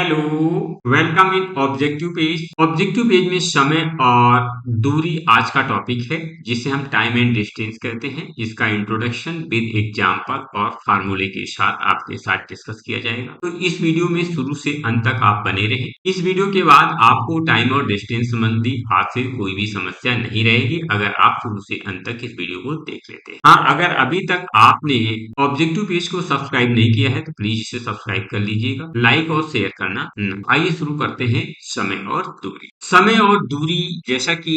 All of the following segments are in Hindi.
Hello, welcome in objective page. Objective page में समय और दूरी आज का टॉपिक है, जिसे हम टाइम एंड डिस्टेंस कहते हैं। इसका इंट्रोडक्शन विद एग्जांपल और फार्मूले के साथ आपके साथ डिस्कस किया जाएगा। तो इस वीडियो में शुरू से अंत तक आप बने रहें। इस वीडियो के बाद आपको टाइम और डिस्टेंस संबंधी आज से कोई भी समस्या नहीं रहेगी, अगर आप शुरू से अंत तक इस वीडियो को देख लेते हैं। हाँ, अगर अभी तक आपने ऑब्जेक्टिव पेज को सब्सक्राइब नहीं किया है तो प्लीज इसे सब्सक्राइब कर लीजिएगा, लाइक और शेयर करना न। आइए शुरू करते हैं समय और दूरी। समय और दूरी, जैसा कि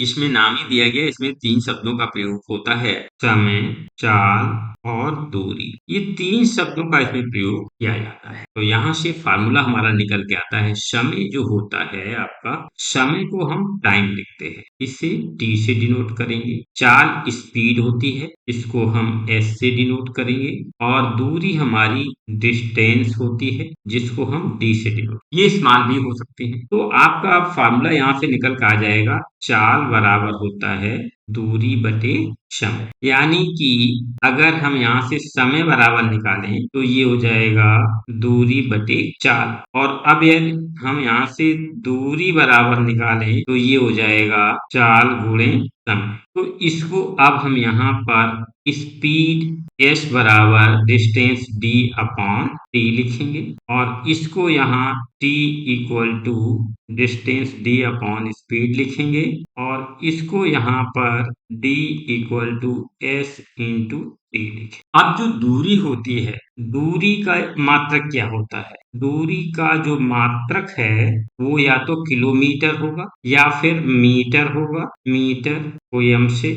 इसमें नाम ही दिया गया, इसमें तीन शब्दों का प्रयोग होता है, समय, चाल और दूरी। ये तीन शब्दों का इसमें प्रयोग किया जाता है। तो यहाँ से फार्मूला हमारा निकल के आता है। समय जो होता है आपका, समय को हम टाइम लिखते हैं, इसे टी से डिनोट करेंगे। चाल स्पीड होती है, इसको हम एस से डिनोट करेंगे। और दूरी हमारी डिस्टेंस होती है, जिसको हम डी से डिनोट, ये स्मॉल भी हो सकते हैं। तो आपका फार्मूला यहाँ से निकल कर आ जाएगा, चाल बराबर होता है दूरी बटे समय। यानी कि अगर हम यहाँ से समय बराबर निकालें तो ये हो जाएगा दूरी बटे चाल। और अब यदि हम यहाँ से दूरी बराबर निकालें तो ये हो जाएगा चाल गुणे समय। तो इसको अब हम यहाँ पर स्पीड एस बराबर डिस्टेंस डी अपॉन टी लिखेंगे, और इसको यहाँ T equal to distance D upon speed लिखेंगे, और इसको यहाँ पर D equal to S into T लिखें। अब जो दूरी होती है, दूरी का मात्रक क्या होता है? दूरी का जो मात्रक है वो या तो किलोमीटर होगा या फिर मीटर होगा, मीटर को एम से,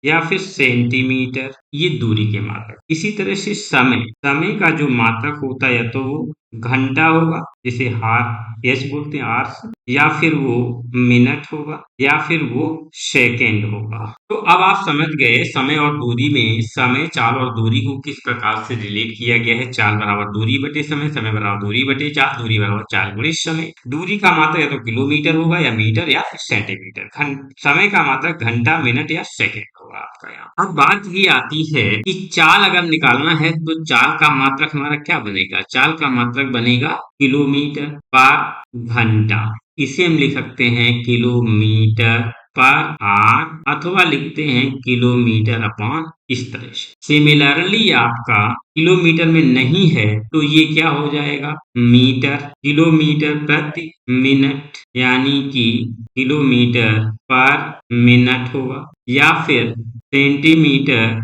या फिर सेंटीमीटर, ये दूरी के मात्रक। इसी तरह से समय, समय का जो मात्रक होता है या तो वो घंटा होगा, जिसे हार एच बोलते हैं, आर्स, या फिर वो मिनट होगा, या फिर वो सेकेंड होगा। तो अब आप समझ गए समय और दूरी में समय, चाल और दूरी को किस प्रकार से रिलेट किया गया है। चाल बराबर दूरी बटे समय, समय बराबर दूरी बटे चाल, दूरी बराबर चाल गुणे समय। दूरी का मात्रक या तो किलोमीटर होगा या मीटर या फिर सेंटीमीटर। समय का मात्रक घंटा, मिनट या सेकेंड होगा आपका यहाँ। अब बात ये आती है कि चाल अगर निकालना है तो चाल का मात्रक हमारा क्या बनेगा? चाल का मात्रक बनेगा किलोमीटर पर घंटा। इसे हम लिख सकते हैं किलोमीटर पर आर, अथवा लिखते हैं किलोमीटर अपॉन, इस तरह से। सिमिलरली आपका किलोमीटर में नहीं है तो ये क्या हो जाएगा? मीटर, किलोमीटर प्रति मिनट, यानी कि किलोमीटर पर मिनट होगा, या फिर सेंटीमीटर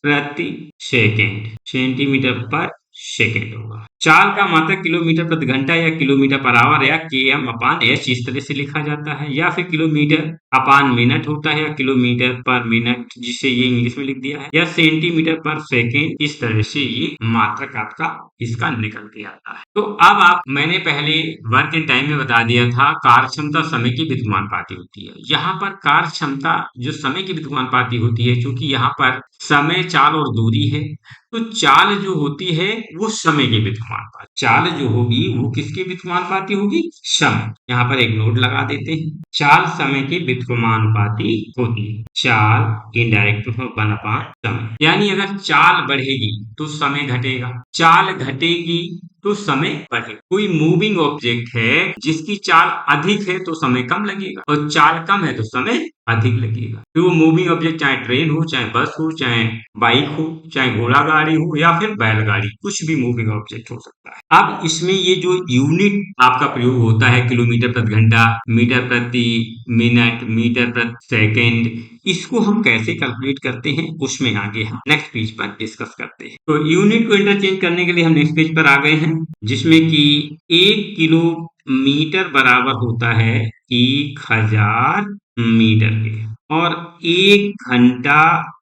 प्रति सेकेंड, सेंटीमीटर पर सेकेंड होगा। चाल का मात्रक किलोमीटर प्रति घंटा या किलोमीटर पर आवर या km अपान एच, इस तरह से लिखा जाता है, या फिर किलोमीटर अपान मिनट होता है, या किलोमीटर पर मिनट, जिसे ये इंग्लिश में लिख दिया है, या सेंटीमीटर पर सेकेंड, इस तरह से ये मात्रक आपका इसका निकल के आता है। तो अब मैंने पहले वर्क एंड टाइम में बता दिया था, कार्य क्षमता समय की विद्यमानुपाती होती है। यहाँ पर कार्य क्षमता जो समय की विद्यमानुपाती होती है, क्योंकि यहाँ पर समय, चाल और दूरी है, तो चाल जो होती है वो समय के विद्यमानुपाती, चाल जो होगी वो किसके विद्यमानुपाती होगी? समय। यहाँ पर एक नोट लगा देते हैं, चाल समय के विद्यमानुपाती होती है। चाल इनडायरेक्ट वन अपान समय, यानी अगर चाल बढ़ेगी तो समय घटेगा, चाल घटेगी तो समय बढ़ेगा। कोई मूविंग ऑब्जेक्ट है जिसकी चाल अधिक है तो समय कम लगेगा, और चाल कम है तो समय अधिक लगेगा। तो वो मूविंग ऑब्जेक्ट चाहे ट्रेन हो, चाहे बस हो, चाहे बाइक हो, चाहे घोड़ा गाड़ी हो, या फिर बैलगाड़ी, कुछ भी मूविंग ऑब्जेक्ट हो सकता है। अब इसमें ये जो यूनिट आपका प्रयोग होता है, किलोमीटर प्रति घंटा, मीटर प्रति मिनट, मीटर प्रति सेकेंड, इसको हम कैसे कैलकुलेट करते हैं उसमें आगे हम नेक्स्ट पेज पर डिस्कस करते हैं। तो यूनिट को इंटरचेंज करने के लिए हम नेक्स्ट पेज पर आ गए हैं, जिसमें कि 1 किलोमीटर बराबर होता है 1000 मीटर के, और 1 घंटा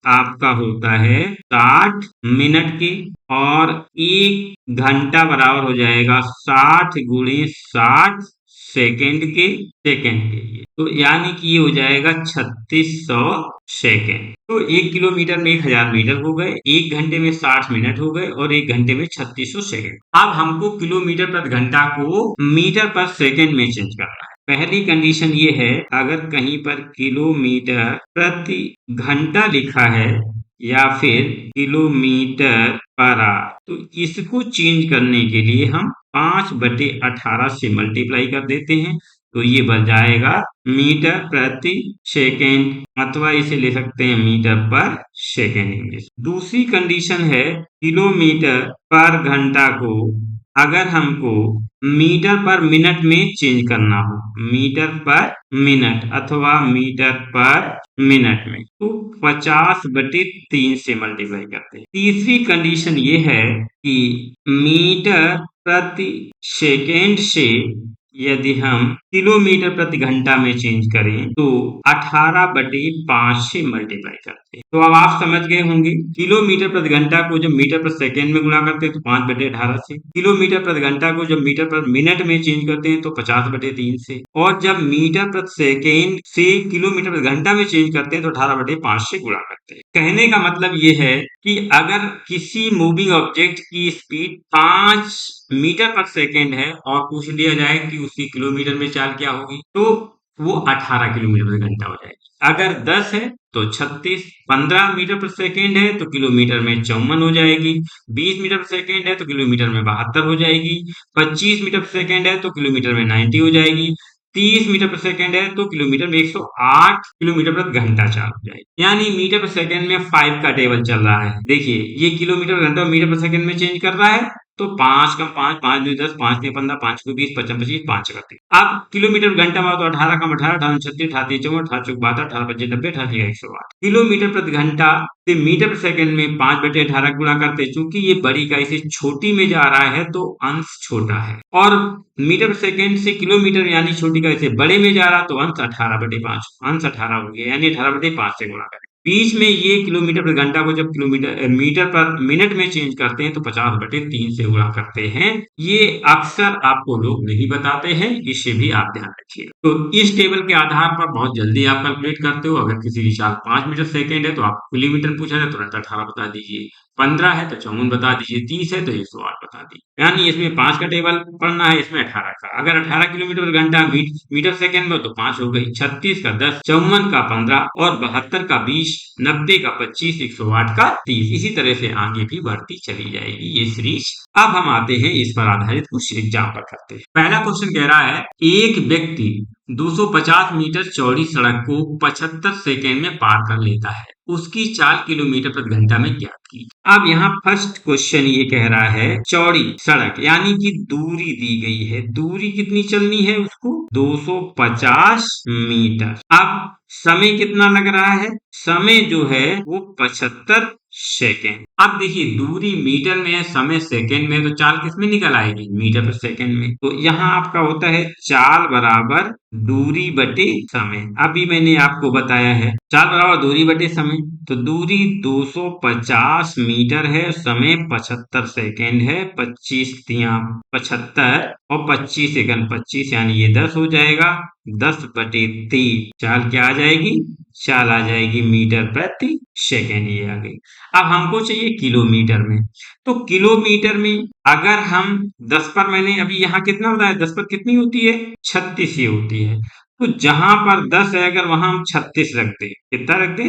आपका होता है 60 मिनट के, और 1 घंटा बराबर हो जाएगा 60 गुणे 60 सेकेंड के, सेकेंड के लिए। तो यानी कि ये हो जाएगा 3600 सेकेंड। तो 1 किलोमीटर में 1000 मीटर हो गए, 1 घंटे में 60 मिनट हो गए, और 1 घंटे में 3600 सेकेंड। अब हमको किलोमीटर प्रति घंटा को मीटर पर सेकेंड में चेंज करना है। पहली कंडीशन ये है, अगर कहीं पर किलोमीटर प्रति घंटा लिखा है या फिर किलोमीटर पर आवर, तो इसको चेंज करने के लिए हम 5/18 से मल्टीप्लाई कर देते हैं तो ये बन जाएगा मीटर प्रति सेकेंड, अथवा इसे ले सकते हैं मीटर पर सेकेंड इंग्लिश। दूसरी कंडीशन है किलोमीटर पर घंटा को अगर हमको मीटर पर मिनट में चेंज करना हो, मीटर पर मिनट अथवा मीटर पर मिनट में, तो 50/3 से मल्टीप्लाई करते हैं। तीसरी कंडीशन ये है कि मीटर प्रति सेकेंड से यदि हम किलोमीटर प्रति घंटा में चेंज करें तो 18/5 से मल्टीप्लाई करते हैं। तो अब आप समझ गए होंगे किलोमीटर प्रति घंटा को जब मीटर पर सेकेंड में गुणा करते हैं तो 5/18 से, किलोमीटर प्रति घंटा को जब मीटर पर मिनट में चेंज करते हैं तो 50/3 से, और जब मीटर प्रति सेकेंड से किलोमीटर प्रति घंटा में चेंज करते हैं तो 18/5 से गुणा करते हैं। कहने का मतलब ये है कि अगर किसी मूविंग ऑब्जेक्ट की स्पीड 5 मीटर पर सेकेंड है और पूछ लिया जाए कि उसकी किलोमीटर में चाल क्या होगी तो वो 18 किलोमीटर प्रति घंटा हो जाएगी। अगर 10 है तो 36, 15 मीटर पर सेकेंड है तो किलोमीटर में 54 हो जाएगी, 20 मीटर पर सेकेंड है तो किलोमीटर में 72 हो जाएगी, 25 मीटर पर सेकेंड है तो किलोमीटर में 90 हो जाएगी, 30 मीटर पर सेकेंड है तो किलोमीटर में 108 किलोमीटर प्रति घंटा चाल हो जाएगी। यानी मीटर पर सेकेंड में 5 का टेबल चल रहा है। देखिए ये किलोमीटर पर घंटा मीटर पर सेकेंड में चेंज कर रहा है तो 5 का 5, 5 2 10, 5 3 15, 5 को 20, 55 25, 5 करते। अब किलोमीटर घंटा में तो 18 का 18, 18 36, 38 54, 18 चौक 72, 18 25 90, 18 108 किलोमीटर प्रति घंटा से मीटर पर सेकंड में 5/18 गुणा करते। चूंकि ये बड़ी इकाई से छोटी में जा रहा है तो अंश छोटा है, और मीटर पर सेकंड से किलोमीटर यानी छोटी इकाई से बड़े में जा रहा तो अंश 18/5, अंश 18 हो गया, यानी 18/5 से गुणा करें। बीच में ये किलोमीटर प्रति घंटा को जब किलोमीटर मीटर पर मिनट में चेंज करते हैं तो 50/3 से गुणा करते हैं। ये अक्सर आपको लोग नहीं बताते हैं, इसे भी आप ध्यान रखिए। तो इस टेबल के आधार पर बहुत जल्दी आप कैलकुलेट करते हो। अगर किसी की चाल 5 मीटर सेकेंड है तो आप किलोमीटर पूछा जाए तुरंत 18 बता दीजिए, 15 है तो 54 बता दीजिए, 30 है तो 108 बता दीजिए। यानी इसमें 5 का टेबल पढ़ना है, इसमें 18 का। अगर 18 किलोमीटर घंटा मीटर सेकेंड में तो 5 हो गई, 36 का 10, 54 का 15 और 72 का 20, 90 का 25, 108 का 30। इसी तरह से आगे भी बढ़ती चली जाएगी ये सीरीज। अब हम आते हैं इस पर आधारित कुछ एग्जाम्पल करते हैं। पहला क्वेश्चन कह रहा है एक व्यक्ति 250 मीटर चौड़ी सड़क को 75 सेकेंड में पार कर लेता है, उसकी चाल किलोमीटर प्रति घंटा में ज्ञात की। अब यहाँ फर्स्ट क्वेश्चन ये कह रहा है चौड़ी सड़क यानी कि दूरी दी गई है, दूरी कितनी चलनी है उसको 250 मीटर। अब समय कितना लग रहा है, समय जो है वो 75 सेकेंड। अब देखिए दूरी मीटर में है, समय सेकेंड में, तो चाल किस में निकल आएगी मीटर पर सेकेंड में। तो यहाँ आपका होता है चाल बराबर दूरी बटे समय। अभी मैंने आपको बताया है चाल बराबर दूरी बटे समय, तो दूरी 250 मीटर है, समय 75 सेकेंड है, 25 तिया 75 और 25 सेकंड 25 यानी ये 10 हो जाएगा, 10/3 चाल क्या आ जाएगी, चाल आ जाएगी मीटर प्रति सेकेंड, ये आ गई। अब हमको चाहिए किलोमीटर में, तो किलोमीटर में अगर हम 10 पर, मैंने अभी यहाँ कितना बताया 10 पर कितनी होती है 36 ही होती है, तो जहां पर 10 है अगर वहां हम 36 रख दे, कितना रख दे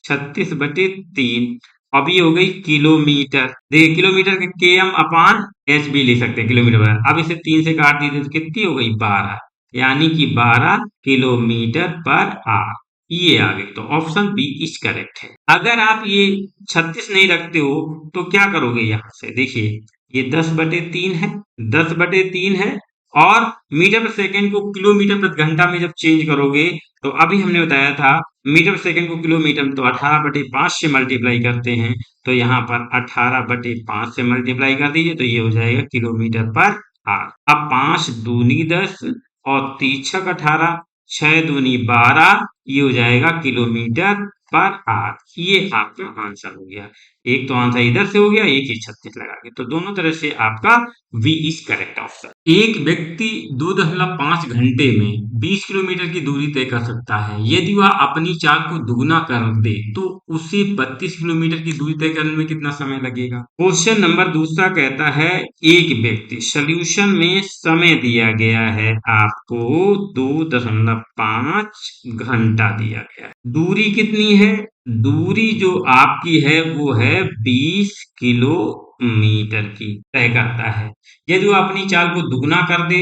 36/3। अब ये हो गई किलोमीटर। देखिए किलोमीटर के km अपान एच भी ले सकते हैं किलोमीटर पर। अब इसे 3 से काट दीजिए तो कितनी हो गई 12, यानी कि 12 किलोमीटर पर आवर, ये आ गई। तो ऑप्शन बी इज करेक्ट है। अगर आप ये 36 नहीं रखते हो तो क्या करोगे, यहां से देखिए ये 10/3 है, 10/3 है, और मीटर पर सेकंड को किलोमीटर प्रति घंटा में जब चेंज करोगे तो अभी हमने बताया था मीटर पर सेकंड को किलोमीटर में तो 18/5 से मल्टीप्लाई करते हैं, तो यहाँ पर 18/5 से मल्टीप्लाई कर दीजिए तो ये हो जाएगा किलोमीटर पर आवर। अब 5 दूनी 10 और 3 छक 18, 6 दूनी 12, ये हो जाएगा किलोमीटर पर आवर। ये आपका आंसर हो गया। एक तो आंसर इधर से हो गया, एक ही 36 लगा के, तो दोनों तरह से आपका वी इज करेक्ट ऑप्शन। एक व्यक्ति 2.5 घंटे में 20 किलोमीटर की दूरी तय कर सकता है। यदि वह अपनी चाल को दुगुना कर दे तो उसे 32 किलोमीटर की दूरी तय करने में कितना समय लगेगा। क्वेश्चन नंबर दूसरा कहता है एक व्यक्ति, सोल्यूशन में समय दिया गया है आपको 2.5 घंटा दिया गया है, दूरी कितनी है, दूरी जो आपकी है वो है 20 किलोमीटर। मीटर की तय करता है। यदि वो अपनी चाल को दुगना कर दे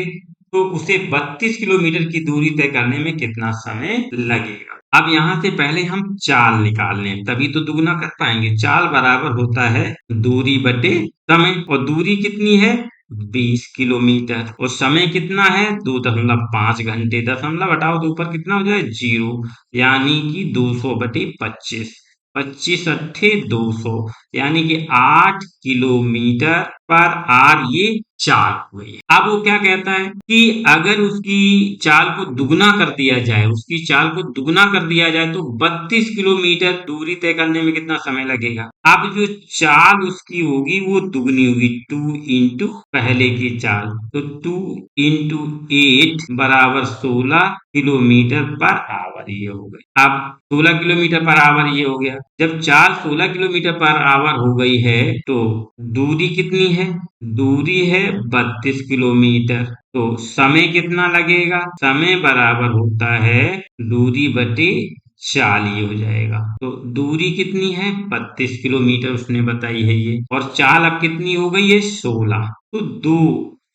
तो उसे 32 किलोमीटर की दूरी तय करने में कितना समय लगेगा। अब यहाँ से पहले हम चाल निकाल लें, तभी तो दुगना कर पाएंगे। चाल बराबर होता है दूरी बटे समय, और दूरी कितनी है 20 किलोमीटर, और समय कितना है 2.5 घंटे। दशमलव हटाओ तो ऊपर कितना हो जाए 0, यानी कि 200 बटे 25, 25 अट्ठे 200, यानी कि 8 किलोमीटर पर आर ये चाल हुई है। अब वो क्या कहता है कि अगर उसकी चाल को दुगना कर दिया जाए, उसकी चाल को दुगना कर दिया जाए तो 32 किलोमीटर दूरी तय करने में कितना समय लगेगा। अब जो चाल उसकी होगी वो दुगनी होगी, 2 इंटू पहले की चाल, तो 2 इंटू 8 बराबर 16 किलोमीटर पर आवर ये हो गई। अब 16 किलोमीटर पर आवर ये हो गया। जब चाल 16 किलोमीटर पर आवर हो गई है तो दूरी कितनी है, दूरी है 32 किलोमीटर, तो समय कितना लगेगा, समय बराबर होता है दूरी बटे चाल, ये हो जाएगा। तो दूरी कितनी है 32 किलोमीटर उसने बताई है ये, और चाल अब कितनी हो गई है 16, तो 2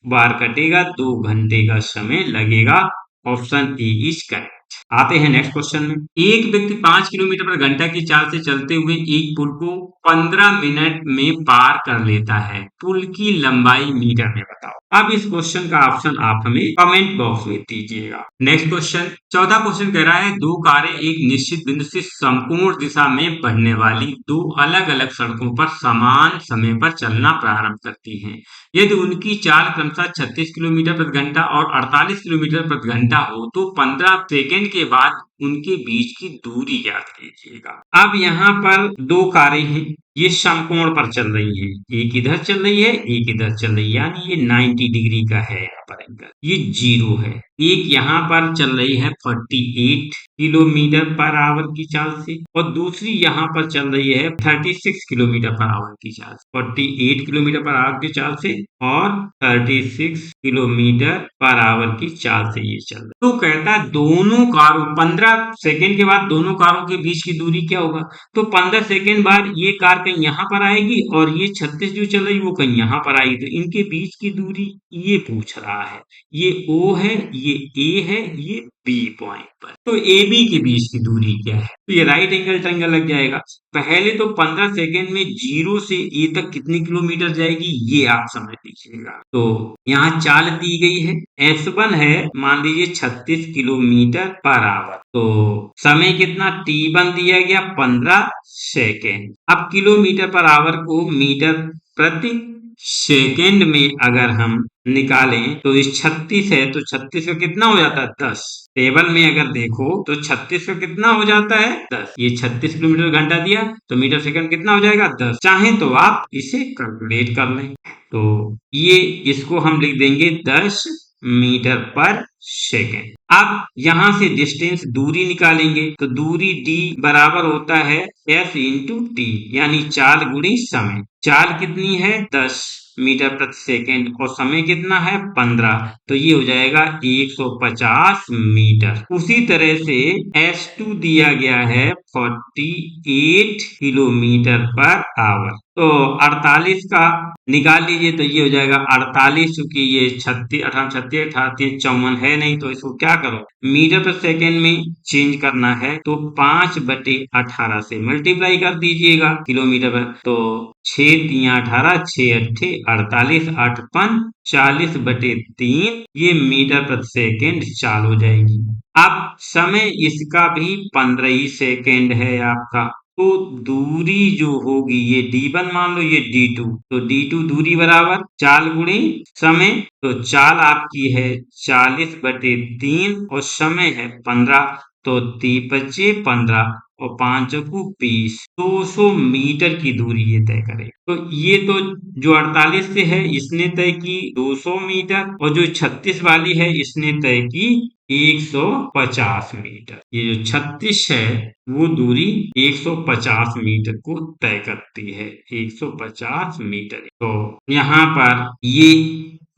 बार कटेगा, 2 घंटे का समय लगेगा। Option A is correct. आते हैं नेक्स्ट क्वेश्चन में। एक व्यक्ति 5 किलोमीटर पर घंटा की चाल से चलते हुए एक पुल को 15 मिनट में पार कर लेता है। पुल की लंबाई मीटर में बताओ। अब इस क्वेश्चन का ऑप्शन आप हमें कमेंट बॉक्स में दीजिएगा। नेक्स्ट क्वेश्चन, 14 क्वेश्चन कह रहा है दो कारें एक निश्चित बिंदु से समकोण दिशा में बढ़ने वाली दो अलग अलग सड़कों पर समान समय पर चलना प्रारंभ करती हैं। यदि उनकी चाल क्रमशः 36 किलोमीटर प्रति घंटा और 48 किलोमीटर प्रति घंटा हो तो 15 सेकेंड के बाद उनके बीच की दूरी ज्ञात कीजिएगा। अब यहाँ पर दो कारें हैं, ये समकोण पर चल रही है, एक इधर चल रही है एक इधर चल रही है, यानी ये 90 डिग्री का है यहाँ पर एंगल, ये 0 है। एक यहाँ पर चल रही है 48 किलोमीटर पर आवर की चाल से, और दूसरी यहाँ पर चल रही है 36 किलोमीटर पर आवर की चाल से, 48 किलोमीटर पर आवर की चाल से और 36 किलोमीटर पर आवर की चाल से ये चल रहा है। तो कहता है दोनों कारों 15 सेकेंड के बाद दोनों कारों के बीच की दूरी क्या होगा, तो 15 सेकेंड बाद ये कार कहीं यहाँ पर आएगी और ये 36 जो चल रही वो कहीं यहाँ पर आएगी, तो इनके बीच की दूरी ये पूछ रहा है। ये O है, ये A है, ये B पॉइंट पर, तो AB के बीच की दूरी क्या है, तो ये राइट एंगल ट्रायंगल लग जाएगा। पहले तो 15 सेकेंड में 0 से A तक कितनी किलोमीटर जाएगी ये आप समझ लीजिएगा। तो यहाँ चाल दी गई है, S1 है मान लीजिए 36 किलोमीटर पर आवर, तो समय कितना T1 दिया गया 15 सेकेंड। अब किलोमीटर पर आवर को मीटर प्रति सेकेंड में अगर हम निकालें तो इस 36 है तो 36 का कितना हो जाता है 10। टेबल में अगर देखो तो 36 का कितना हो जाता है 10, ये 36 किलोमीटर घंटा दिया तो मीटर सेकंड कितना हो जाएगा 10। चाहे तो आप इसे कैलकुलेट कर लें, तो ये इसको हम लिख देंगे 10 मीटर पर सेकेंड। अब यहाँ से डिस्टेंस दूरी निकालेंगे तो दूरी d बराबर होता है s इंटू टी, यानी चाल गुणी समय। चाल कितनी है 10 मीटर प्रति सेकेंड और समय कितना है 15, तो ये हो जाएगा 150 मीटर। उसी तरह से S2 दिया गया है 48 किलोमीटर पर आवर, तो 48 का निकाल लीजिए तो ये हो जाएगा 48, चूंकि ये 36 18 36 18 54 है नहीं, तो इसको क्या करो मीटर पर सेकेंड में चेंज करना है तो 5/18 से मल्टीप्लाई कर दीजिएगा किलोमीटर पर, तो 6 3 18 6 अट्ठे 48 8 5 40/3 ये मीटर प्रति सेकेंड चाल हो जाएगी। अब समय इसका भी 15 ही सेकेंड है आपका, तो दूरी जो होगी ये D1 मान लो ये D2, तो D2 दूरी बराबर चाल गुणे समय, तो चाल आपकी है 40/3 और समय है 15, तो 3×5 = 15 और 5×20 200 मीटर की दूरी ये तय करे। तो ये तो जो 48 से है इसने तय की 200 मीटर, और जो 36 वाली है इसने तय की 150 मीटर। ये जो 36 है वो दूरी 150 मीटर को तय करती है, 150 मीटर। तो यहाँ पर ये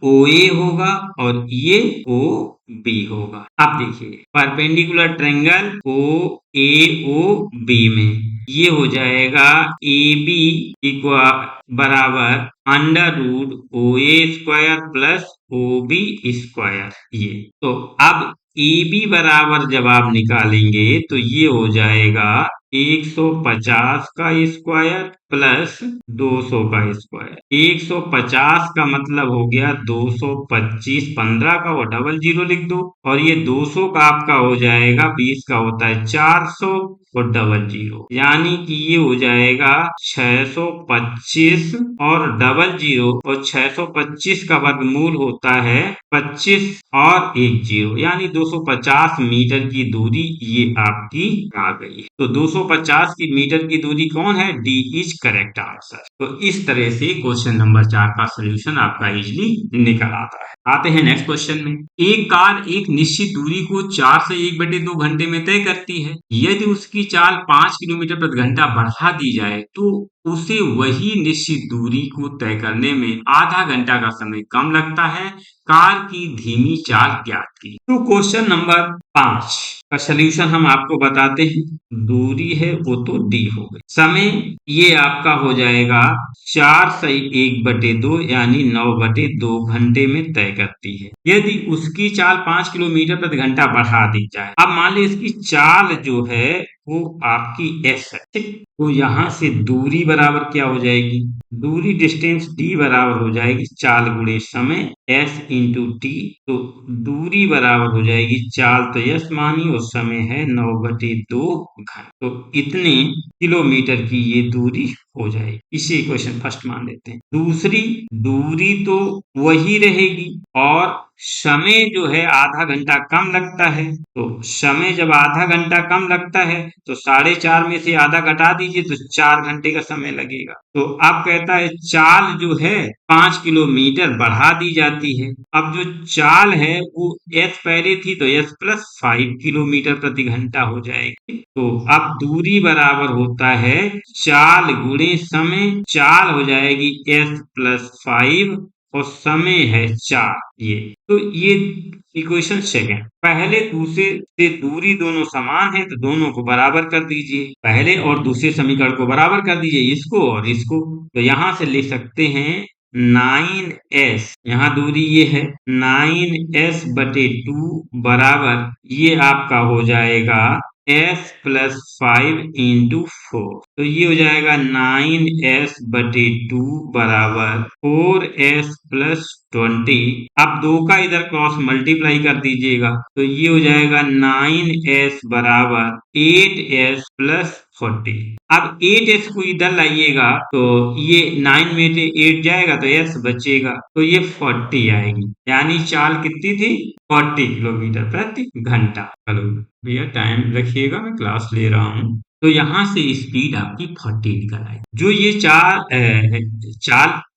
ओ ए होगा और ये ओ बी होगा। अब देखिए perpendicular triangle O A O B में ये हो जाएगा ए बी इक्वल बराबर under root O A square plus O B square. ये तो अब ए बी बराबर जब आप निकालेंगे तो ये हो जाएगा 150 का स्क्वायर प्लस 200 का स्क्वायर। 150 का मतलब हो गया 225, 15 का वो डबल जीरो लिख दो, और ये 200 का आपका हो जाएगा 20 का होता है 400 और डबल जीरो, यानी कि ये हो जाएगा 625 और डबल जीरो, और 625 का वर्गमूल होता है 25 और एक जीरो, यानी 250 मीटर की दूरी ये आपकी आ गई है। तो 250 की मीटर की दूरी कौन है? D is correct answer. तो इस तरह से क्वेश्चन नंबर 4 का सोल्यूशन आपका इजिली निकल आता है। आते हैं नेक्स्ट क्वेश्चन में। एक कार एक निश्चित दूरी को 4 से 1/2 घंटे में तय करती है। यदि उसकी चाल 5 किलोमीटर प्रति घंटा बढ़ा दी जाए तो उसे वही निश्चित दूरी को तय करने में आधा घंटा का समय कम लगता है। कार की धीमी चाल ज्ञात की। तो क्वेश्चन नंबर 5 का सोल्यूशन हम आपको बताते हैं। दूरी है वो तो डी हो गई, समय ये आपका हो जाएगा 4 से 1/2 यानी 9/2 घंटे में तय करती है। यदि उसकी चाल 5 किलोमीटर प्रति घंटा बढ़ा दी जाए। अब मान ली इसकी चाल जो है वो आपकी एस है, ठीक। तो यहाँ से दूरी बराबर क्या हो जाएगी? दूरी डिस्टेंस डी बराबर हो जाएगी चाल गुणे समय एस इंटू टी। तो दूरी बराबर हो जाएगी चाल तो यस मानी और समय है 9/2 घंटे। तो इतने किलोमीटर की ये दूरी हो जाएगी। इसे इक्वेशन फर्स्ट मान लेते हैं। दूसरी दूरी तो वही रहेगी और समय जो है आधा घंटा कम लगता है। तो समय जब आधा घंटा कम लगता है तो 4.5 में से आधा घटा दीजिए तो 4 घंटे का समय लगेगा। तो अब कहता है चाल जो है 5 किलोमीटर बढ़ा दी जाती है। अब जो चाल है वो एस पहले थी तो एस प्लस 5 किलोमीटर प्रति घंटा हो जाएगी। तो अब दूरी बराबर होता है चाल गुणे समय। चाल हो जाएगी एस प्लस 5 और समय है 4। ये तो ये इक्वेशन सेकंड। पहले दूसरे से दूरी दोनों समान है तो दोनों को बराबर कर दीजिए। पहले और दूसरे समीकरण को बराबर कर दीजिए, इसको और इसको। तो यहां से लिख सकते हैं 9s, यहाँ दूरी ये है 9s/2 बराबर ये आपका हो जाएगा s प्लस 5 इंटू 4। तो ये हो जाएगा 9s/2 बराबर 4s प्लस 20। अब 2 का इधर क्रॉस मल्टीप्लाई कर दीजिएगा तो ये हो जाएगा 9s बराबर 8s प्लस 40। अब 8s को इधर लाइएगा तो ये 9 में से 8 जाएगा तो s बचेगा, तो ये 40 आएगी, यानी चाल कितनी थी? 40 किलोमीटर प्रति घंटा। चलो भैया टाइम रखिएगा, मैं क्लास ले रहा हूँ। तो यहाँ से स्पीड आपकी 40 निकल आई। जो ये चाल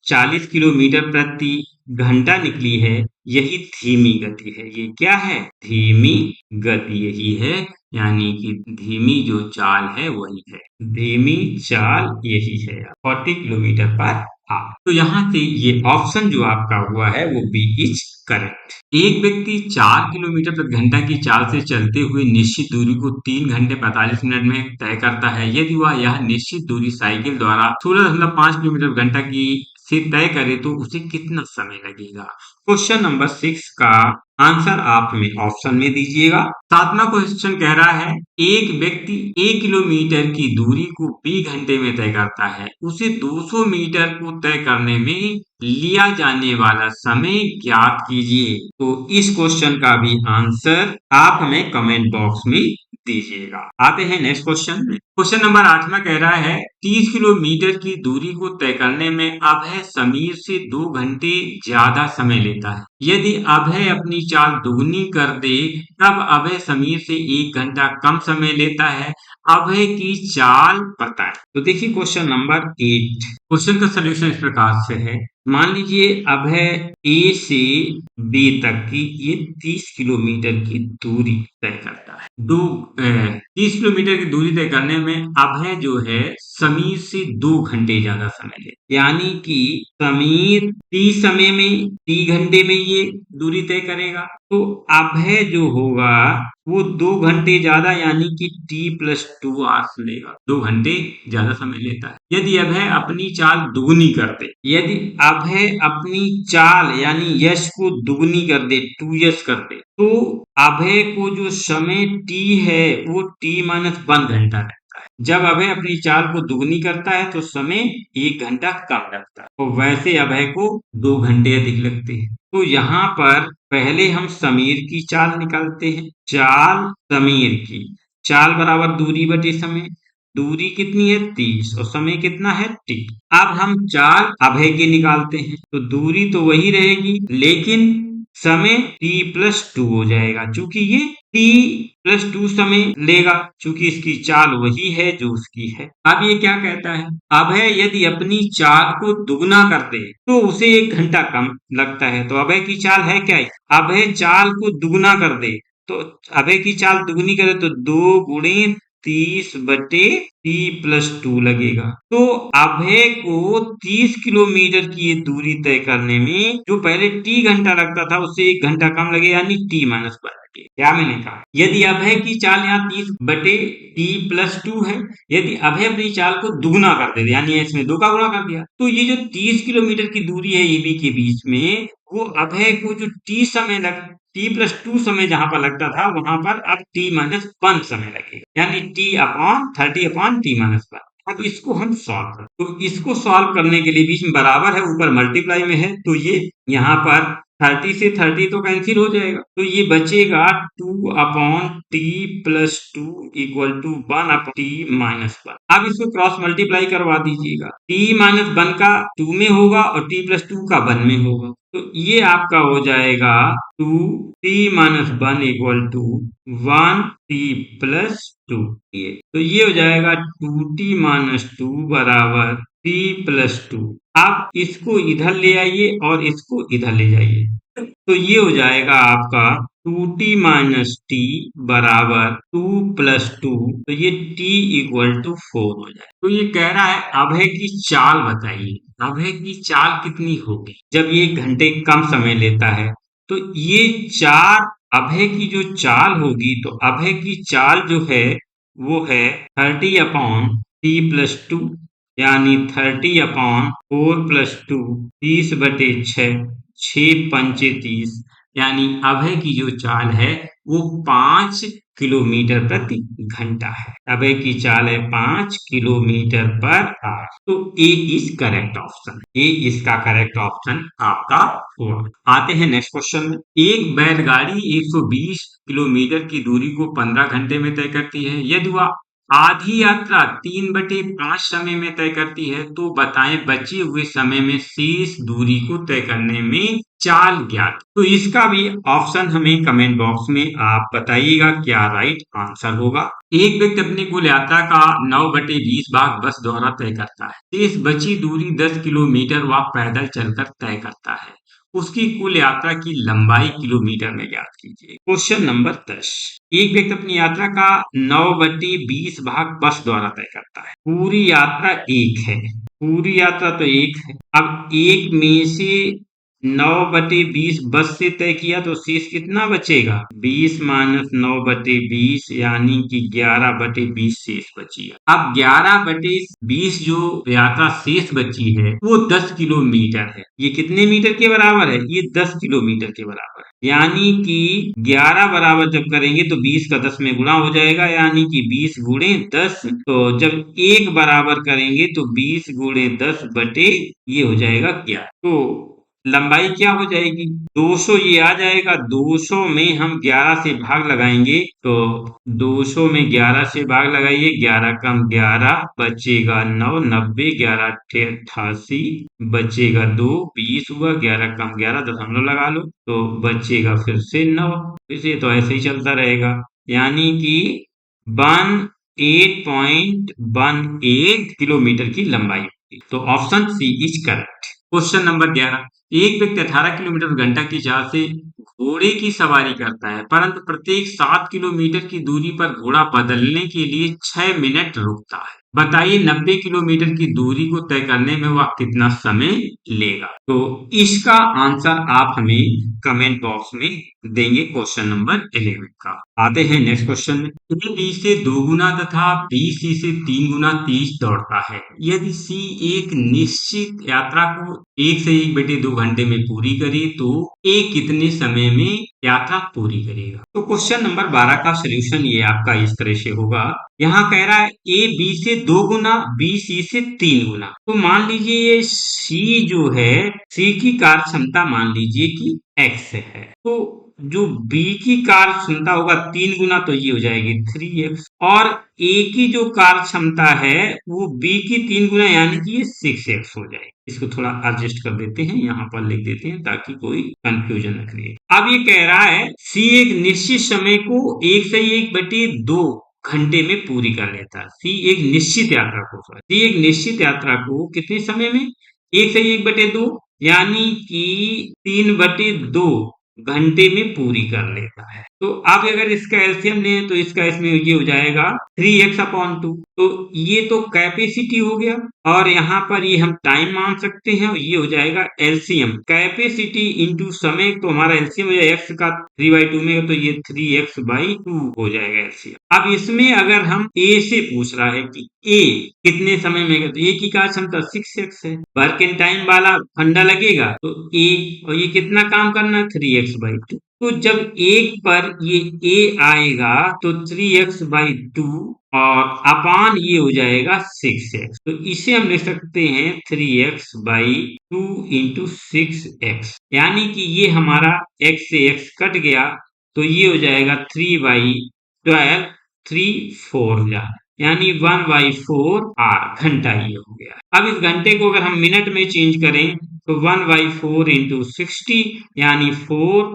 40 किलोमीटर प्रति घंटा निकली है यही धीमी गति है। ये क्या है? धीमी गति यही है, यानी कि धीमी जो चाल है वही है। धीमी चाल यही है 40 किलोमीटर पर आवर। तो यहाँ से ये ऑप्शन जो आपका हुआ है वो बी इज करेक्ट। एक व्यक्ति 4 किलोमीटर प्रति घंटा की चाल से चलते हुए निश्चित दूरी को 3 घंटे 45 मिनट में तय करता है। यदि वह यह निश्चित दूरी साइकिल द्वारा 16.5 किलोमीटर घंटा की से तय करे तो उसे कितना समय लगेगा? क्वेश्चन नंबर 6 का आंसर आप हमें ऑप्शन में दीजिएगा। 7वां क्वेश्चन कह रहा है एक व्यक्ति 1 किलोमीटर की दूरी को 20 घंटे में तय करता है। उसे 200 मीटर को तय करने में लिया जाने वाला समय ज्ञात कीजिए। तो इस क्वेश्चन का भी आंसर आप हमें कमेंट बॉक्स में दीजिएगा। आते हैं नेक्स्ट क्वेश्चन में। क्वेश्चन नंबर 8वां कह रहा है 30 किलोमीटर की दूरी को तय करने में अभय समीर से 2 घंटे ज्यादा समय लेता है। यदि अभय अपनी चाल दुगनी कर दे तब अभय समीर से 1 घंटा कम समय लेता है। अभय की चाल बताएं। तो देखिए क्वेश्चन नंबर 8। क्वेश्चन का सलूशन इस प्रकार से है। मान लीजिए अभय ए से बी तक की ये 30 किलोमीटर की दूरी तय करता है। 30 किलोमीटर की दूरी तय करने में अभय जो है समीर से 2 घंटे ज्यादा समय ले, यानी कि समीर टी समय में, टी घंटे में ये दूरी तय करेगा, तो अभय जो होगा वो 2 घंटे ज्यादा यानी कि t+2 आवर्स लेगा, 2 घंटे ज्यादा समय लेता है। यदि अभय अपनी चाल दुगनी कर दे, यदि अभय अपनी चाल यानी यश को दुगनी कर दे, 2s कर दे, तो अभय को जो समय t है वो t-1 घंटा है। जब अभय अपनी चाल को दुगनी करता है तो समय 1 घंटा कम लगता है, और वैसे अभय को 2 घंटे अधिक लगते हैं। तो यहाँ पर पहले हम समीर की चाल निकालते हैं। चाल समीर की, चाल बराबर दूरी बटे समय, दूरी कितनी है 30 और समय कितना है t। अब हम चाल अभय की निकालते हैं, तो दूरी तो वही रहेगी लेकिन समय t+2 हो जाएगा, चूंकि ये t+2 समय लेगा, चूंकि इसकी चाल वही है जो उसकी है। अब ये क्या कहता है, अभय यदि अपनी चाल को दुगना कर दे तो उसे 1 घंटा कम लगता है। तो अभय की चाल है क्या, अभय चाल को दुगना कर दे, तो अभय की चाल दुगनी करे तो 2 × 30/t+2 लगेगा। तो अभय को 30 किलोमीटर की ये दूरी तय करने में जो पहले t घंटा लगता था उससे 1 घंटा कम लगे, यानी t-1 लगे। क्या मैंने कहा, यदि अभय की चाल यहाँ 30/t+2 है, यदि अभय अपनी चाल को दुगना कर दे यानी इसमें 2 का गुणा कर दिया, तो ये जो 30 किलोमीटर की दूरी है AB के बीच में, वो अभय को जो t+2 समय जहां पर लगता था वहां पर अब t-1 समय लगेगा, यानी t/30/t-1। अब इसको हम सॉल्व करें, तो इसको सॉल्व करने के लिए बीच में बराबर है, ऊपर मल्टीप्लाई में है, तो ये यहाँ पर 30 से 30 तो कैंसिल हो जाएगा, तो ये बचेगा 2/t+2 = 1/t-1। अब इसको क्रॉस मल्टीप्लाई करवा दीजिएगा, t-1 का 2 में होगा और t+2 का 1 में होगा, तो ये आपका हो जाएगा 2t-1 = 1t+2। तो ये हो जाएगा 2t-2 = t+2। आप इसको इधर ले आइए और इसको इधर ले जाइए, तो ये हो जाएगा आपका 2t - t = 2+2, तो ये t = 4 हो जाए। तो ये कह रहा है अभय की चाल बताइए, अभय की चाल कितनी होगी जब ये 1 घंटे कम समय लेता है। तो ये अभय की जो चाल होगी, तो अभय की चाल जो है वो है 30/t+2, यानी 30/4+2, 30/6, 6×5 = 30, यानी अभय की जो चाल है वो 5 किलोमीटर प्रति घंटा है। अभय की चाल है 5 किलोमीटर पर आवर। तो ए इज करेक्ट ऑप्शन, ए इसका करेक्ट ऑप्शन आपका होगा। आते हैं नेक्स्ट क्वेश्चन में। एक बैलगाड़ी 120 किलोमीटर की दूरी को 15 घंटे में तय करती है। यदि वह आधी यात्रा 3/5 समय में तय करती है, तो बताएं बचे हुए समय में शेष दूरी को तय करने में चाल ज्ञात। तो इसका भी ऑप्शन हमें कमेंट बॉक्स में आप बताइएगा क्या राइट आंसर होगा। एक व्यक्ति अपनी कुल यात्रा का 9/20 भाग बस द्वारा तय करता है। शेष बची दूरी 10 किलोमीटर वह पैदल चलकर तय करता है। उसकी कुल यात्रा की लंबाई किलोमीटर में ज्ञात कीजिए। Question number 10। एक व्यक्ति अपनी यात्रा का 9/20 भाग बस द्वारा तय करता है। पूरी यात्रा 1 है, पूरी यात्रा तो 1 है। अब 1 में से 9/20 बस से तय किया तो शेष कितना बचेगा, 20 - 9/20 यानी कि 11/20 शेष बची है। अब 11/20 जो यात्रा शेष बची है वो 10 किलोमीटर है। ये कितने मीटर के बराबर है, ये 10 किलोमीटर के बराबर है, यानी कि 11 बराबर जब करेंगे तो 20 का 10 में गुणा हो जाएगा, यानी कि 20 × 10। तो जब 1 बराबर करेंगे तो 20 × 10 ये हो जाएगा 11। तो लंबाई क्या हो जाएगी, 200 ये आ जाएगा। 200 में हम 11 से भाग लगाएंगे, तो 200 में 11 से भाग लगाइए, 11 कम 11 बचेगा 9, 90, 11 88 बचेगा 2, 20 हुआ, 11 कम 11 दशमलव लगा लो तो बचेगा फिर से 9। इसे तो ऐसे ही चलता रहेगा, यानी कि 18.18 किलोमीटर की लंबाई होगी। तो option C is correct. Question number 11। एक व्यक्ति 18 किलोमीटर घंटा की चाल से घोड़े की सवारी करता है, परंतु प्रत्येक 7 किलोमीटर की दूरी पर घोड़ा बदलने के लिए 6 मिनट रुकता है। बताइए 90 किलोमीटर की दूरी को तय करने में वह कितना समय लेगा। तो इसका आंसर आप हमें कमेंट बॉक्स में देंगे क्वेश्चन नंबर 11 का। आते हैं नेक्स्ट क्वेश्चन में। ए बी से 2 गुना तथा बी सी से 3 गुना तेज दौड़ता है। यदि सी एक निश्चित यात्रा को 1 से 1/2 घंटे में पूरी करे तो ए कितने समय में यात्रा पूरी करेगा। तो क्वेश्चन नंबर 12 का सोल्यूशन ये आपका इस तरह से होगा। यहाँ कह रहा है ए बी से 2 गुना, बी सी से 3 गुना। तो मान लीजिए ये सी जो है, सी की कार्य क्षमता मान लीजिए कि एक्स है, तो जो बी की कार्य क्षमता होगा 3 गुना, तो ये हो जाएगी 3x, और ए की जो कार्य क्षमता है वो बी की 3 गुना, यानी कि ये 6x हो जाएगी। इसको थोड़ा एडजस्ट कर देते हैं, यहाँ पर लिख देते हैं ताकि कोई कंफ्यूजन न क्रिएट। अब ये कह रहा है सी एक निश्चित समय को 1 से 1/2 घंटे में पूरी कर लेता है। सी एक निश्चित यात्रा को, सी एक निश्चित यात्रा को कितने समय में, 1 से 1/2, यानी कि 3/2 घंटे में पूरी कर लेता है। तो आप अगर इसका एलसीएम लें तो इसका इसमें ये हो जाएगा 3x/2। तो ये तो कैपेसिटी हो गया, और यहाँ पर ये हम टाइम मान सकते हैं, और ये हो जाएगा एलसीएम, कैपेसिटी इंटू समय। तो हमारा एलसीएम हो जाएगा एक्स का 3/2 में, तो ये 3x/2 हो जाएगा एलसीएम। अब इसमें अगर हम ए से पूछ रहा है कि ए कितने समय में, तो ए की कार्य क्षमता 6x है, वर्क एंड टाइम वाला फंडा लगेगा, तो ए, और ये कितना काम करना है 3x/2। तो जब एक पर ये ए आएगा तो 3x/2 और अपान ये हो जाएगा 6x। तो इसे हम लिख सकते हैं 3x/2 इंटू 6x, यानी कि ये हमारा x से x कट गया, तो ये हो जाएगा 3/12, 3 4 जा, यानी 1/4 आर घंटा ये हो गया। अब इस घंटे को अगर हम मिनट में चेंज करें तो 1/4 इंटू 60, यानी 4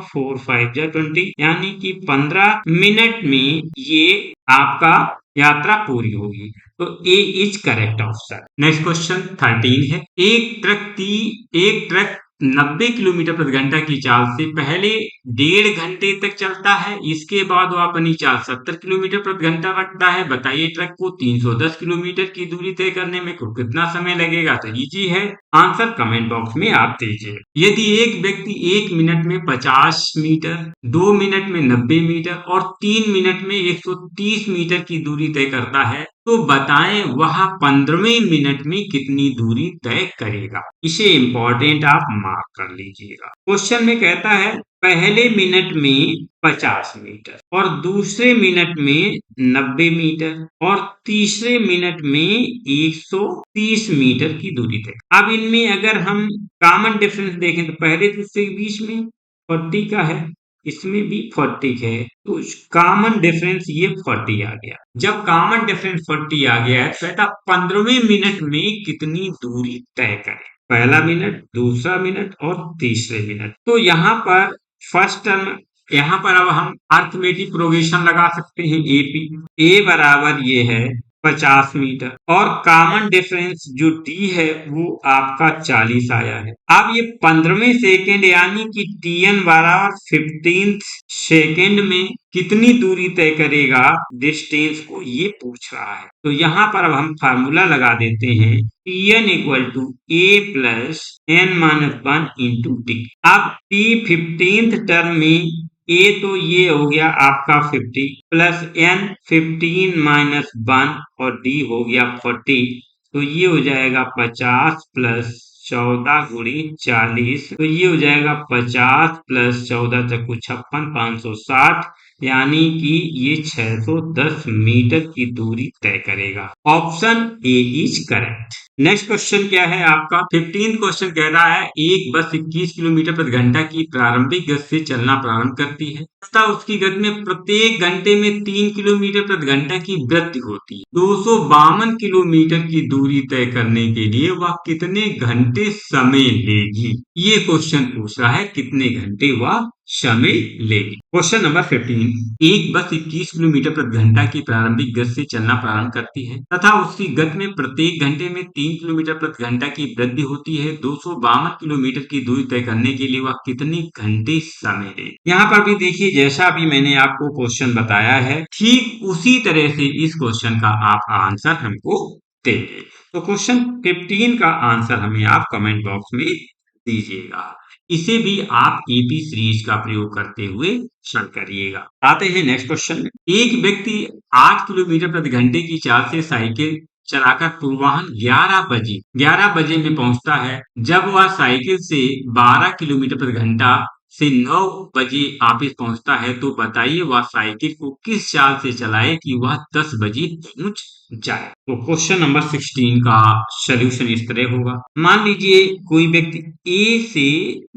4 5 20, यानी कि 15 मिनट में ये आपका यात्रा पूरी होगी। तो A is correct option. Next question 13 है। एक ट्रक 90 किलोमीटर प्रति घंटा की चाल से पहले 1.5 घंटे तक चलता है, इसके बाद वो अपनी चाल 70 किलोमीटर प्रति घंटा रखता है। बताइए ट्रक को 310 किलोमीटर की दूरी तय करने में कितना समय लगेगा। तो इजी है, आंसर कमेंट बॉक्स में आप दीजिए। यदि एक व्यक्ति 1 मिनट में 50 मीटर, 2 मिनट में 90 मीटर और 3 मिनट में 130 मीटर की दूरी तय करता है, तो बताएं वह 15वें मिनट में कितनी दूरी तय करेगा। इसे इंपॉर्टेंट आप मार्क कर लीजिएगा। क्वेश्चन में कहता है पहले मिनट में 50 मीटर और दूसरे मिनट में 90 मीटर और तीसरे मिनट में 130 मीटर की दूरी तय। अब इनमें अगर हम कॉमन डिफरेंस देखें तो पहले दूसरे के बीच में 40 का है, इसमें भी 40 है, तो कॉमन डिफरेंस ये 40 आ गया। जब कॉमन डिफरेंस 40 आ गया है तो बेटा 15वें मिनट में कितनी दूरी तय करें। पहला मिनट, दूसरा मिनट और तीसरे मिनट। तो यहाँ पर फर्स्ट टर्म, यहाँ पर अब हम अर्थमेटिक प्रोग्रेशन लगा सकते हैं। एपी ए बराबर ये है 50 मीटर, और कॉमन डिफरेंस जो डी है वो आपका 40 आया है। अब ये 15वें सेकेंड यानी कि टीएन बराबर 15th सेकेंड में कितनी दूरी तय करेगा डिस्टेंस को ये पूछ रहा है। तो यहाँ पर अब हम फार्मूला लगा देते हैं, TN equal to A plus N minus 1 into D. अब टी 15th टर्म में ए तो ये हो गया आपका 50 प्लस एन 15 माइनस 1 और डी हो गया 40, तो ये हो जाएगा 50 प्लस 14 गुणी 40, तो ये हो जाएगा 50 प्लस 14 तक 56, 560, यानी कि ये 610 मीटर की दूरी तय करेगा। Option A is correct. Next question क्या है आपका 15th क्वेश्चन कह रहा है एक बस 21 किलोमीटर प्रति घंटा की प्रारंभिक गति से चलना प्रारंभ करती है तथा उसकी गति में प्रत्येक घंटे में 3 किलोमीटर प्रति घंटा की वृद्धि होती है। 252 किलोमीटर की दूरी तय करने के लिए वह कितने घंटे समय लेगी। ये क्वेश्चन पूछ रहा है कितने घंटे वह समय लेगी। क्वेश्चन नंबर 15, एक बस 21 किलोमीटर प्रति घंटा की प्रारंभिक गति से चलना प्रारंभ करती है तथा उसकी गति में प्रत्येक घंटे में 3 किलोमीटर प्रति घंटा की वृद्धि होती है। 252 किलोमीटर की दूरी तय करने के लिए वह कितने घंटे समय ले। यहाँ पर भी देखिए, जैसा अभी मैंने आपको क्वेश्चन बताया है, ठीक उसी तरह से इस क्वेश्चन का आप आंसर हमको देंगे। तो क्वेश्चन 15 का आंसर हमें आप कमेंट बॉक्स में दीजिएगा। इसे भी आप एपी सीरीज का प्रयोग करते हुए सॉल्व करिएगा। आते हैं नेक्स्ट क्वेश्चन में। एक व्यक्ति 8 किलोमीटर प्रति घंटे की चाल से साइकिल चलाकर पूर्वाह्न 11 बजे में पहुंचता है। जब वह साइकिल से 12 किलोमीटर प्रति घंटा से 9 बजे वापिस पहुंचता है, तो बताइए वह साइकिल को किस चाल से चलाए कि वह 10 बजे पहुंच जाए। तो क्वेश्चन नंबर 16 का सॉल्यूशन इस तरह होगा। मान लीजिए कोई व्यक्ति ए से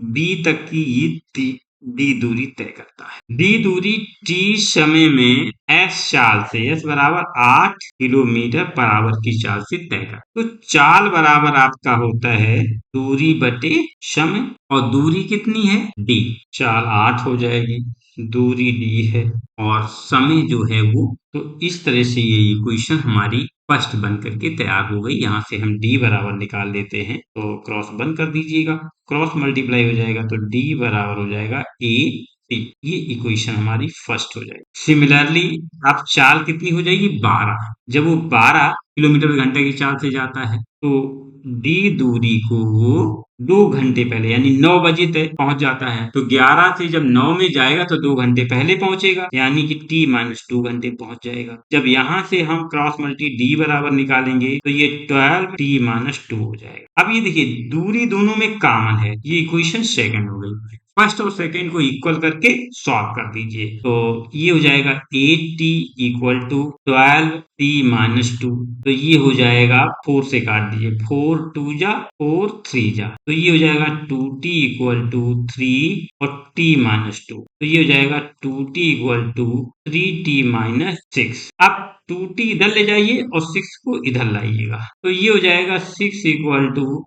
बी तक की डी दूरी तय करता है। डी दूरी टी समय में एस चाल से, एस बराबर 8 किलोमीटर पर आवर की चाल से तय कर। तो चाल बराबर आपका होता है दूरी बटे समय, और दूरी कितनी है डी, चाल 8 हो जाएगी, दूरी डी है और समय जो है वो। तो इस तरह से ये इक्वेशन हमारी फर्स्ट बन करके तैयार हो गई। यहाँ से हम डी बराबर निकाल लेते हैं, तो क्रॉस बंद कर दीजिएगा, क्रॉस मल्टीप्लाई हो जाएगा, तो डी बराबर हो जाएगा ए टी। ये इक्वेशन हमारी फर्स्ट हो जाएगी। सिमिलरली अब चाल कितनी हो जाएगी 12। जब वो 12 किलोमीटर घंटे की चाल से जाता है, तो डी दूरी को वो 2 घंटे पहले यानी 9 बजे तक पहुंच जाता है। तो 11 से जब 9 में जाएगा तो 2 घंटे पहले पहुंचेगा, यानी कि t माइनस 2 घंटे पहुंच जाएगा। जब यहाँ से हम क्रॉस मल्टी d बराबर निकालेंगे तो ये 12 t माइनस 2 हो जाएगा। अब ये देखिए दूरी दोनों में कॉमन है, ये इक्वेशन सेकंड हो गई। फर्स्ट और सेकंड को इक्वल करके सॉल्व कर दीजिए, तो ये हो जाएगा 8t equal to 12t minus 2। तो ये हो जाएगा 4 से काट दीजिए, 4 2 जा 4 3 जा, तो ये हो जाएगा 2t इक्वल टू 3 और t माइनस 2। तो ये हो जाएगा 2t equal to 3t minus 6। अब 2t इधर ले जाइए और 6 को इधर लाइएगा, तो ये हो जाएगा 6 equal to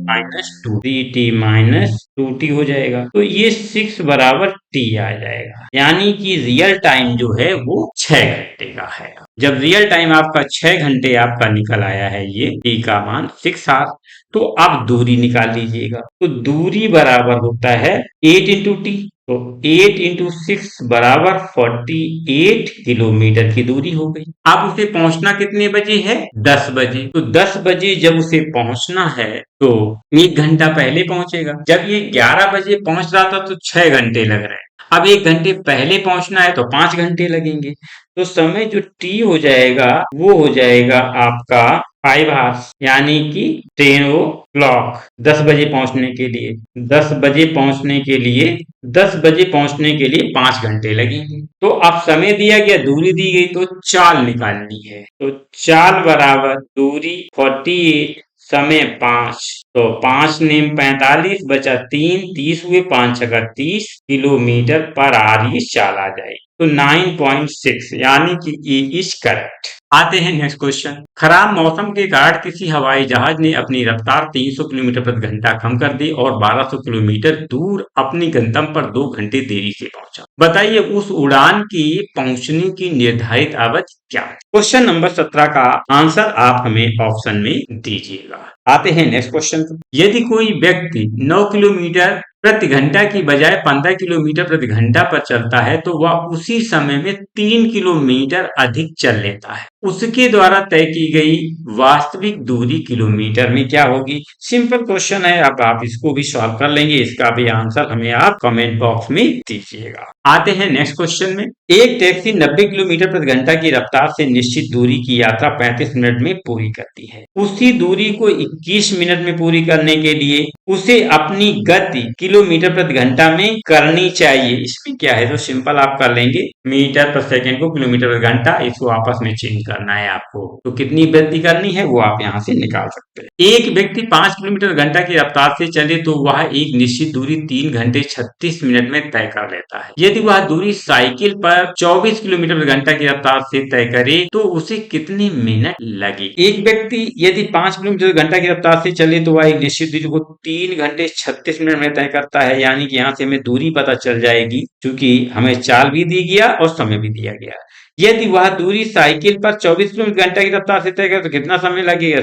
minus 2 3t minus 2t हो जाएगा। तो ये 6 बराबर t आ जाएगा, यानी कि रियल टाइम जो है वो 6 घंटे का है। जब रियल टाइम आपका 6 घंटे आपका निकल आया है, ये t का मान 6 आवर, तो अब दूरी निकाल लीजिएगा। तो दूरी बराबर होता है 8 इंटू टी, तो 8 इंटू 6 बराबर 48 किलोमीटर की दूरी हो गई। अब उसे पहुंचना कितने बजे है 10 बजे, तो 10 बजे जब उसे पहुंचना है तो 1 घंटा पहले पहुंचेगा। जब ये 11 बजे पहुंच रहा था तो 6 घंटे लग रहे हैं, अब 1 घंटे पहले पहुंचना है तो 5 घंटे लगेंगे। तो समय जो t हो जाएगा वो हो जाएगा आपका 5 आवर्स, यानी कि 10 o'clock। 10 बजे पहुंचने के लिए 10 बजे पहुंचने के लिए 10 बजे पहुंचने के लिए 5 घंटे लगेंगे। तो अब समय दिया गया, दूरी दी गई, तो चाल निकालनी है। तो चाल बराबर दूरी 48, समय 5, तो 5 नेम 45 बचा 3, 30 हुए 5 छका 30 किलोमीटर पर आवर ये चाल आ जाएगी। तो 9.6, यानी कि ये इज करेक्ट। आते हैं नेक्स्ट क्वेश्चन। खराब मौसम के कारण किसी हवाई जहाज ने अपनी रफ्तार 300 किलोमीटर प्रति घंटा कम कर दी और 1200 किलोमीटर दूर अपनी गंतव्य पर 2 घंटे देरी से पहुंचा। बताइए उस उड़ान की पहुंचने की निर्धारित अवधि क्या है। क्वेश्चन नंबर 17 का आंसर आप हमें ऑप्शन में दीजिएगा। आते हैं नेक्स्ट क्वेश्चन। यदि कोई व्यक्ति 9 किलोमीटर प्रति घंटा की बजाय 15 किलोमीटर प्रति घंटा पर चलता है, तो वह उसी समय में 3 किलोमीटर अधिक चल लेता है। उसके द्वारा तय की गई वास्तविक दूरी किलोमीटर में क्या होगी। सिंपल क्वेश्चन है, अब आप इसको भी सॉल्व कर लेंगे, इसका भी आंसर हमें आप कमेंट बॉक्स में दीजिएगा। आते हैं नेक्स्ट क्वेश्चन में। एक टैक्सी 90 किलोमीटर प्रति घंटा की रफ्तार से निश्चित दूरी की यात्रा 35 मिनट में पूरी करती है। उसी दूरी को 21 मिनट में पूरी करने के लिए उसे अपनी गति किलोमीटर प्रति घंटा में करनी चाहिए। इसमें क्या है, तो सिंपल आप कर लेंगे, मीटर पर सेकंड को किलोमीटर पर घंटा, इसको आपस में चेंज करना है आपको। तो कितनी वृद्धि करनी है वो आप यहाँ से निकाल सकते हैं। एक व्यक्ति 5 किलोमीटर घंटा की रफ्तार से चले तो वह एक निश्चित दूरी 3 घंटे 36 मिनट में तय कर लेता है। यदि वह दूरी साइकिल पर 24 किलोमीटर घंटा की रफ्तार से तय करे तो उसे कितने मिनट लगे। एक व्यक्ति यदि 5 किलोमीटर घंटा की रफ्तार से चले तो वह एक निश्चित दूरी को 3 घंटे 36 मिनट में तय करता है। यानी कि यहाँ से हमें दूरी पता चल जाएगी, क्योंकि हमें चाल भी दी गया और समय भी दिया गया। यदि वह दूरी साइकिल पर 24 किलोमीटर घंटा की रफ्तार से तय करे तो कितना समय लगेगा।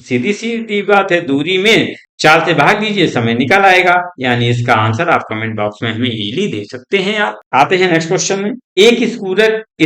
सीधी सीधी बात है, दूरी में 4 से भाग दीजिए, समय निकल आएगा। यानी इसका आंसर आप कमेंट बॉक्स में हमें इजीली दे सकते हैं। आप आते हैं नेक्स्ट क्वेश्चन में। एक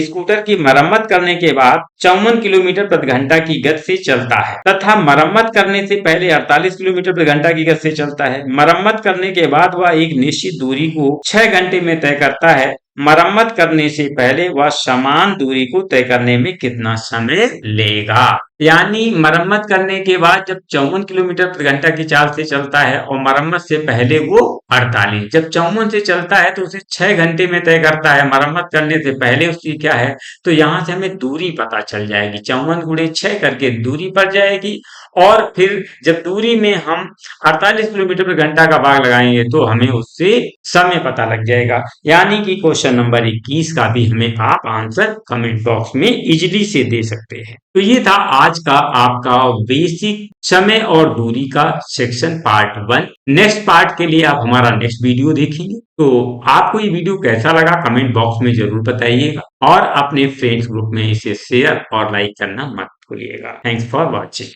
स्कूटर की मरम्मत करने के बाद 54 किलोमीटर प्रति घंटा की गति से चलता है तथा मरम्मत करने से पहले 48 किलोमीटर प्रति घंटा की गति से चलता है। मरम्मत करने के बाद वह एक निश्चित दूरी को 6 घंटे में तय करता है। मरम्मत करने से पहले वह समान दूरी को तय करने में कितना समय लेगा। यानी मरम्मत करने के बाद जब 54 किलोमीटर प्रति घंटा की चाल से चलता है और मरम्मत से पहले वो 48, जब 54 से चलता है तो उसे 6 घंटे में तय करता है। मरम्मत करने से पहले उसकी क्या है, तो यहाँ से हमें दूरी पता चल जाएगी। 54 गुणे 6 करके दूरी पड़ जाएगी और फिर जब दूरी में हम 48 किलोमीटर प्रति घंटा का भाग लगाएंगे तो हमें उससे समय पता लग जाएगा। यानी कि क्वेश्चन नंबर 21 का भी हमें आप आंसर कमेंट बॉक्स में इजीली से दे सकते हैं। तो ये था आज का आपका बेसिक समय और दूरी का सेक्शन पार्ट 1। नेक्स्ट पार्ट के लिए आप हमारा नेक्स्ट वीडियो देखेंगे। तो आपको ये वीडियो कैसा लगा कमेंट बॉक्स में जरूर बताइएगा और अपने फ्रेंड्स ग्रुप में इसे शेयर और लाइक करना मत भूलिएगा। Thanks for watching.